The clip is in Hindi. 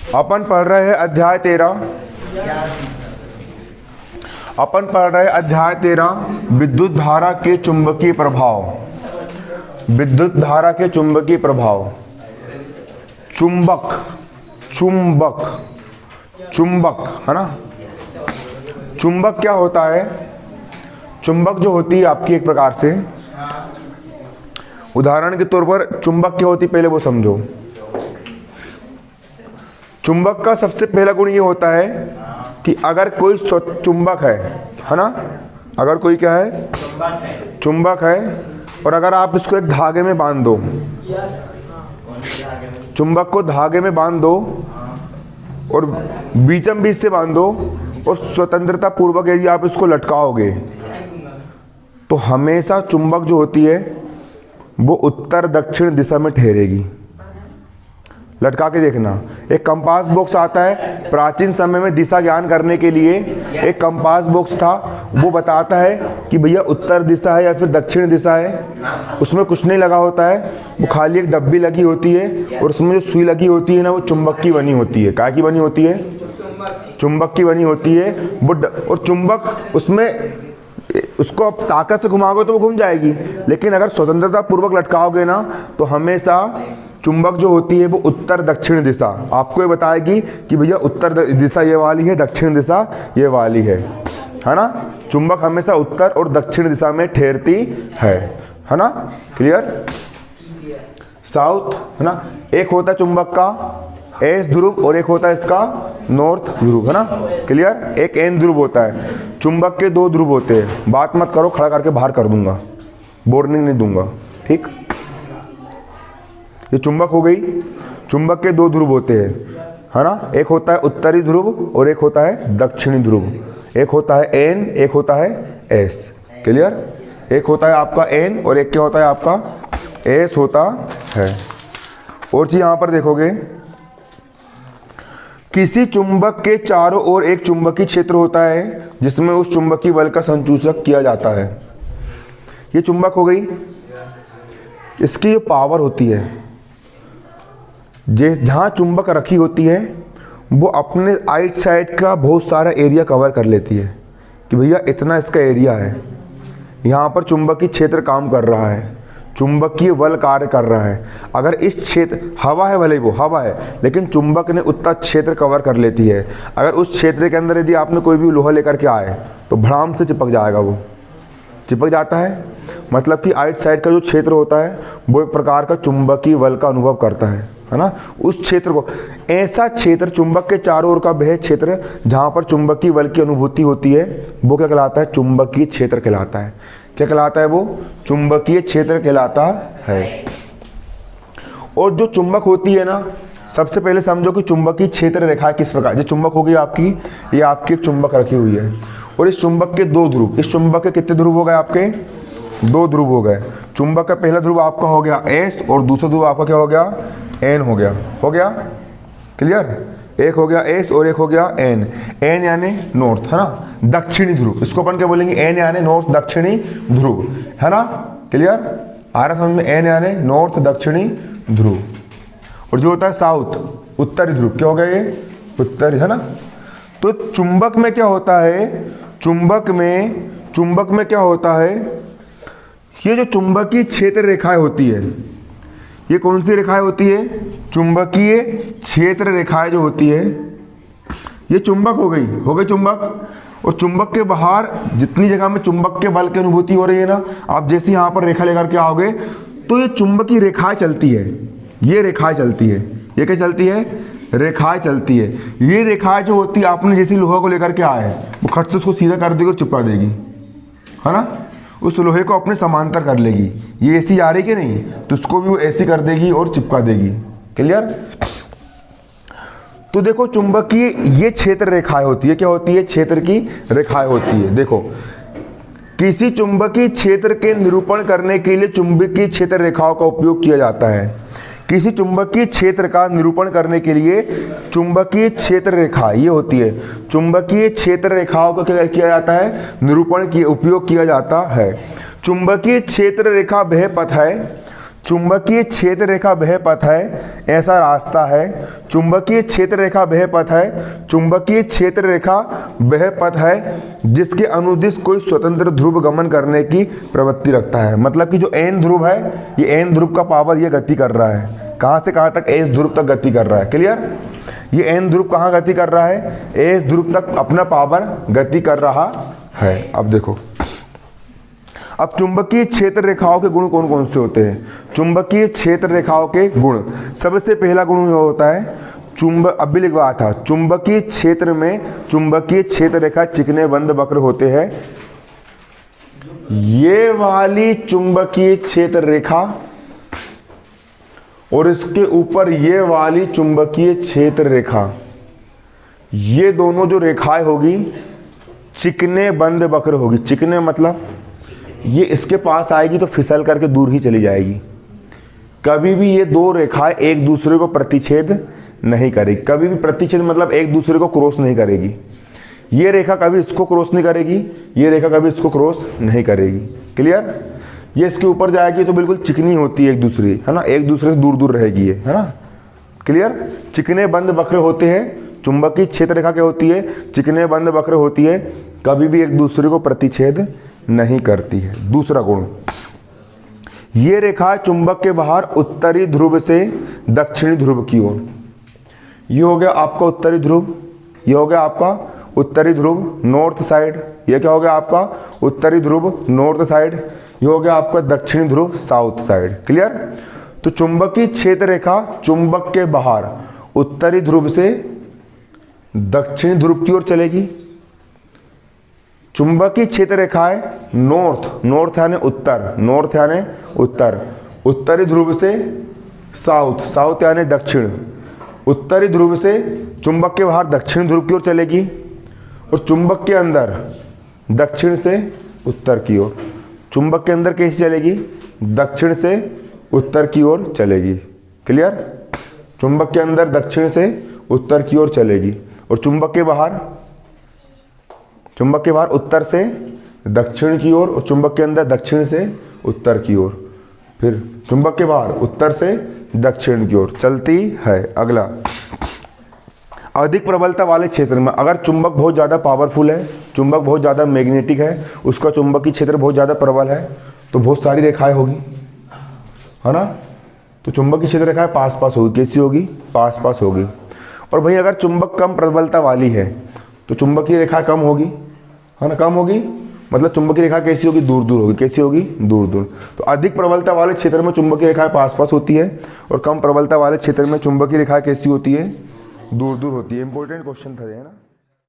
अपन पढ़ रहे हैं अध्याय 13। अपन पढ़ रहे हैं अध्याय 13 विद्युत धारा के चुंबकीय प्रभाव। विद्युत धारा के चुंबकीय प्रभाव। चुंबक, चुंबक, चुंबक है ना। चुंबक क्या होता है? चुंबक जो होती है आपकी एक प्रकार से, उदाहरण के तौर पर चुंबक क्या होती है पहले वो समझो। चुंबक का सबसे पहला गुण ये होता है कि अगर कोई चुंबक है ना, अगर कोई क्या है, चुंबक है, और अगर आप इसको एक धागे में बांध दो, चुंबक को धागे में बांध दो और बीचम बीच से बांध दो और स्वतंत्रता पूर्वक यदि आप इसको लटकाओगे तो हमेशा चुंबक जो होती है वो उत्तर दक्षिण दिशा में ठहरेगी। लटका के देखना। एक कंपास बॉक्स आता है, प्राचीन समय में दिशा ज्ञान करने के लिए एक कंपास बॉक्स था, वो बताता है कि भैया उत्तर दिशा है या फिर दक्षिण दिशा है। उसमें कुछ नहीं लगा होता है, वो खाली एक डब्बी लगी होती है और उसमें जो सुई लगी होती है ना वो चुंबक की बनी होती है। क्या की बनी होती है? चुंबक की बनी होती है वो। और चुंबक उसमें उसको आप ताकत से घुमाओगे तो वो घूम जाएगी, लेकिन अगर स्वतंत्रता पूर्वक लटकाओगे ना तो हमेशा चुंबक जो होती है वो उत्तर दक्षिण दिशा आपको ये बताएगी कि भैया उत्तर दिशा ये वाली है, दक्षिण दिशा ये वाली है ना। चुंबक हमेशा उत्तर और दक्षिण दिशा में ठहरती है ना। क्लियर? साउथ है ना। एक होता है चुंबक का एस ध्रुव और एक होता है इसका नॉर्थ ध्रुव है ना। क्लियर? एक एन ध्रुव होता है। चुंबक के दो ध्रुव होते हैं। बात मत करो, खड़ा करके बाहर कर दूंगा, वार्निंग नहीं दूंगा, ठीक। ये चुंबक हो गई। चुंबक के दो ध्रुव होते हैं है ना। एक होता है उत्तरी ध्रुव और एक होता है दक्षिणी ध्रुव। एक होता है एन, एक होता है एस। क्लियर? एक होता है आपका एन और एक क्या होता है आपका एस होता है। और चीज यहां पर देखोगे, किसी चुंबक के चारों ओर एक चुंबकीय क्षेत्र होता है जिसमें उस चुंबकीय बल का संचूसक किया जाता है। ये चुंबक हो गई। इसकी जो पावर होती है, जहां चुंबक रखी होती है वो अपने आइट साइड का बहुत सारा एरिया कवर कर लेती है कि भैया इतना इसका एरिया है। यहाँ पर चुंबकीय क्षेत्र काम कर रहा है, चुंबकीय बल कार्य कर रहा है। अगर इस क्षेत्र, हवा है भले ही वो हवा है, लेकिन चुंबक ने उतना क्षेत्र कवर कर लेती है। अगर उस क्षेत्र के अंदर यदि आपने कोई भी लोहा लेकर के आए तो भड़ाम से चिपक जाएगा, वो चिपक जाता है। मतलब कि आइट साइड का जो क्षेत्र होता है वो एक प्रकार का चुंबकीय बल का अनुभव करता है ना। उस क्षेत्र को, ऐसा क्षेत्र चुंबक के चारों ओर का वह क्षेत्र जहाँ पर चुंबकीय बल की अनुभूति होती है वो क्या कहलाता है? चुंबकीय क्षेत्र कहलाता है। क्या कहलाता है वो? चुंबकीय क्षेत्र कहलाता है। और जो चुंबक होती है ना, सबसे पहले समझो कि चुंबकीय क्षेत्र रेखा किस प्रकार। जो चुंबक होगी आपकी, ये आपकी एक चुंबक रखी हुई है और इस चुंबक के दो ध्रुव, इस चुंबक के कितने ध्रुव हो गए आपके? दो ध्रुव हो गए। चुंबक का पहला ध्रुव आपका हो गया एस और दूसरा ध्रुव आपका क्या हो गया? एन हो गया। हो गया? क्लियर? एक हो गया एस और एक हो गया एन। एन यानी नॉर्थ है ना, दक्षिणी ध्रुव। इसको अपन क्या बोलेंगे? एन यानी नॉर्थ, दक्षिणी ध्रुव है ना। क्लियर? आ रहा समझ में? एन यानी नॉर्थ, दक्षिणी ध्रुव। और जो होता है साउथ, उत्तरी ध्रुव। क्या हो गया ये? उत्तरी है ना। तो चुंबक में क्या होता है? चुंबक में क्या होता है? ये जो चुंबकीय क्षेत्र रेखाएं होती है, ये कौन सी रेखाएं होती है? चुंबकीय क्षेत्र रेखाएं जो होती है, ये चुंबक हो गई चुंबक। और चुंबक के बाहर जितनी जगह में चुंबक के बल की अनुभूति हो रही है ना, आप जैसे यहाँ पर रेखा लेकर के आओगे तो ये चुंबकीय रेखाएं चलती है। ये रेखाएं चलती है। ये क्या चलती है? रेखाएं चलती है। ये रेखाएं जो होती है, आपने जैसे लोहा को लेकर के आए वो खट से उसको सीधा कर देगी और चिपका देगी है ना। उस लोहे को अपने समांतर कर लेगी। ये ऐसी आ रही कि नहीं, तो उसको भी वो ऐसी कर देगी और चिपका देगी। क्लियर? तो देखो चुंबकीय ये क्षेत्र रेखाएं होती है। क्या होती है? क्षेत्र की रेखाएं होती है। देखो, किसी चुंबकीय क्षेत्र के निरूपण करने के लिए चुंबकीय क्षेत्र रेखाओं का उपयोग किया जाता है। किसी चुंबकीय क्षेत्र का निरूपण करने के लिए चुंबकीय क्षेत्र रेखा ये होती है। चुंबकीय क्षेत्र रेखाओं का क्या किया जाता है? निरूपण की उपयोग किया जाता है। चुंबकीय क्षेत्र रेखा वह पथ है चुंबकीय क्षेत्र रेखा वह पथ है, ऐसा रास्ता है। चुंबकीय क्षेत्र रेखा वह पथ है, चुंबकीय क्षेत्र रेखा वह पथ है जिसके अनुदिश कोई स्वतंत्र ध्रुव गमन करने की प्रवृत्ति रखता है। मतलब कि जो एन ध्रुव है, ये एन ध्रुव का पावर ये गति कर रहा है, कहाँ से कहाँ तक, एस ध्रुव तक गति कर रहा है। क्लियर? ये एन ध्रुव कहाँ गति कर रहा है, एस ध्रुव तक अपना पावर गति कर रहा है। अब देखो, अब चुंबकीय क्षेत्र रेखाओं के गुण कौन कौन से होते हैं? चुंबकीय क्षेत्र रेखाओं के गुण, सबसे पहला गुण यह होता है अब भी लिखवा था, चुंबकीय क्षेत्र में चुंबकीय क्षेत्र रेखा चिकने बंद वक्र होते हैं। ये वाली चुंबकीय क्षेत्र रेखा और इसके ऊपर ये वाली चुंबकीय क्षेत्र रेखा, ये दोनों जो रेखाएं होगी चिकने बंद वक्र होगी। चिकने मतलब ये इसके पास आएगी तो फिसल करके दूर ही चली जाएगी। कभी भी ये दो रेखाएं एक दूसरे को प्रतिच्छेद नहीं करेगी। कभी भी प्रतिच्छेद मतलब एक दूसरे को क्रॉस नहीं करेगी। ये रेखा कभी इसको क्रॉस नहीं करेगी, ये रेखा कभी इसको क्रॉस नहीं करेगी। क्लियर? ये इसके ऊपर जाएगी तो बिल्कुल चिकनी होती है एक दूसरी, है ना, एक दूसरे से दूर दूर रहेगी ये, है ना। क्लियर? चिकने बंद वक्र होते हैं, चुंबकीय क्षेत्र रेखा क्या होती है, चिकने बंद वक्र होती है, कभी भी एक दूसरे को प्रतिच्छेद नहीं करती है। दूसरा गुण, ये रेखा चुंबक के बाहर उत्तरी ध्रुव से दक्षिणी ध्रुव की ओर, ये हो गया आपका उत्तरी ध्रुव, ये हो गया आपका उत्तरी ध्रुव नॉर्थ साइड, ये क्या हो गया आपका उत्तरी ध्रुव नॉर्थ साइड, ये हो गया आपका दक्षिणी ध्रुव साउथ साइड। क्लियर? तो चुंबकीय क्षेत्र रेखा चुंबक के बाहर उत्तरी ध्रुव से दक्षिणी ध्रुव की ओर चलेगी। चुंबकीय क्षेत्र रेखाएं नॉर्थ यानी उत्तर, नॉर्थ यानी उत्तर, उत्तरी ध्रुव से साउथ यानी दक्षिण, उत्तरी ध्रुव से चुंबक के बाहर दक्षिण ध्रुव की ओर चलेगी और चुंबक के अंदर दक्षिण से उत्तर की ओर। चुंबक के अंदर कैसे चलेगी, दक्षिण से उत्तर की ओर चलेगी। क्लियर? चुंबक के अंदर दक्षिण से उत्तर की ओर चलेगी और चुंबक के बाहर उत्तर से दक्षिण की ओर और चुंबक के अंदर दक्षिण से उत्तर की ओर, फिर चुंबक के बाहर उत्तर से दक्षिण की ओर चलती है। अगला, अधिक प्रबलता वाले क्षेत्र में, अगर चुंबक बहुत ज़्यादा पावरफुल है, चुंबक बहुत ज़्यादा मैग्नेटिक है, उसका चुंबकीय क्षेत्र बहुत ज़्यादा प्रबल है, तो बहुत सारी रेखाएं होगी, है ना। तो चुंबकीय क्षेत्र रेखाएं पास पास होगी। कैसी होगी? पास पास होगी। और भाई अगर चुंबक कम प्रबलता वाली है तो चुंबकीय रेखा कम होगी, है ना, कम होगी, मतलब चुंबकीय रेखा कैसी होगी? दूर दूर होगी। कैसी होगी? दूर दूर। तो अधिक प्रबलता वाले क्षेत्र में चुंबकीय रेखाएं पास पास होती है और कम प्रबलता वाले क्षेत्र में चुंबकीय रेखाएं कैसी होती है? दूर दूर होती है। इंपॉर्टेंट क्वेश्चन था ये, है ना।